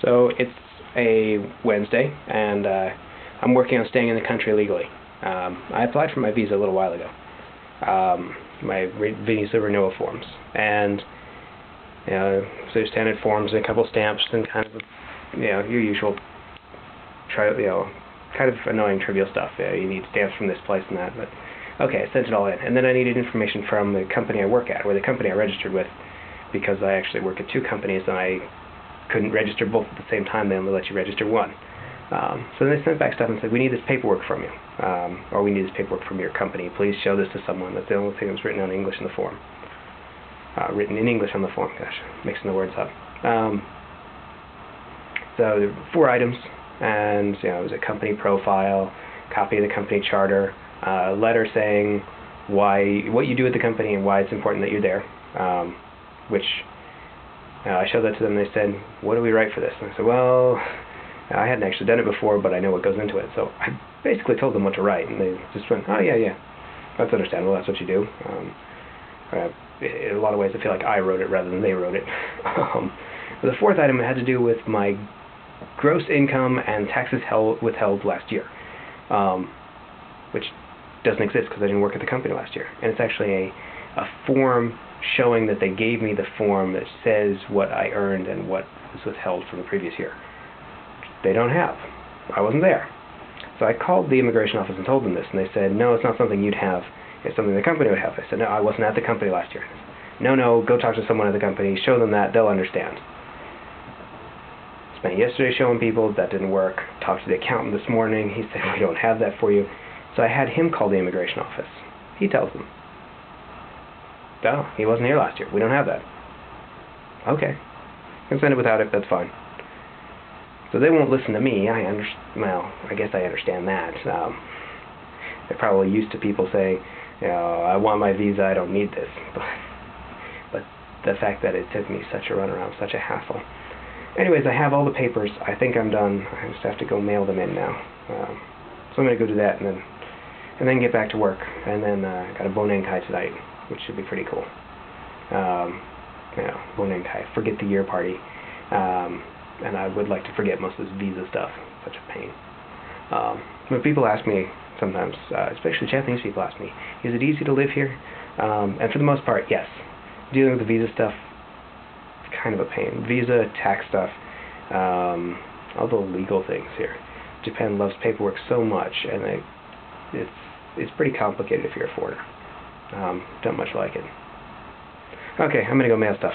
So it's a Wednesday, and I'm working on staying in the country legally. I applied for my visa a little while ago, my visa renewal forms, and so standard forms and a couple stamps and kind of your usual kind of annoying trivial stuff. You need stamps from this place and that, but okay, I sent it all in, and then I needed information from the company I work at, or the company I registered with, because I actually work at two companies and I couldn't register both at the same time. They only let you register one. So then they sent back stuff and said, we need this paperwork from you, or we need this paperwork from your company. Please show this to someone. That's the only thing that was written in English in the form. Written in English on the form, gosh, mixing the words up. So there were 4 items, and it was a company profile, copy of the company charter, a letter saying what you do at the company and why it's important that you're there, which I showed that to them, and they said, what do we write for this? And I said, well, I hadn't actually done it before, but I know what goes into it. So I basically told them what to write, and they just went, oh, yeah, that's understandable, that's what you do. In a lot of ways, I feel like I wrote it rather than they wrote it. The 4th item had to do with my gross income and taxes withheld last year, which doesn't exist because I didn't work at the company last year. And it's actually a form showing that they gave me the form that says what I earned and what was withheld from the previous year. They don't have. I wasn't there. So I called the immigration office and told them this, and they said, no, it's not something you'd have. It's something the company would have. I said, no, I wasn't at the company last year. No, go talk to someone at the company, show them that, they'll understand. Spent yesterday showing people, that didn't work. Talked to the accountant this morning, he said, we don't have that for you. So I had him call the immigration office. He tells them, no, he wasn't here last year, we don't have that. Okay, can send it without it, that's fine. So they won't listen to me. Well, I guess I understand that. They're probably used to people saying, I want my visa, I don't need this. But the fact that it took me such a runaround, such a hassle. Anyways, I have all the papers. I think I'm done. I just have to go mail them in now. So I'm going to go do that and then get back to work. And then got a Bonenkai tonight, which should be pretty cool. Bonenkai, forget the year party. And I would like to forget most of this visa stuff. Such a pain. When people ask me sometimes, especially Japanese people ask me, is it easy to live here? And for the most part, yes. Dealing with the visa stuff, it's kind of a pain. Visa, tax stuff, all the legal things here. Japan loves paperwork so much, and it's pretty complicated if you're a foreigner. Don't much like it. Okay, I'm going to go mail stuff.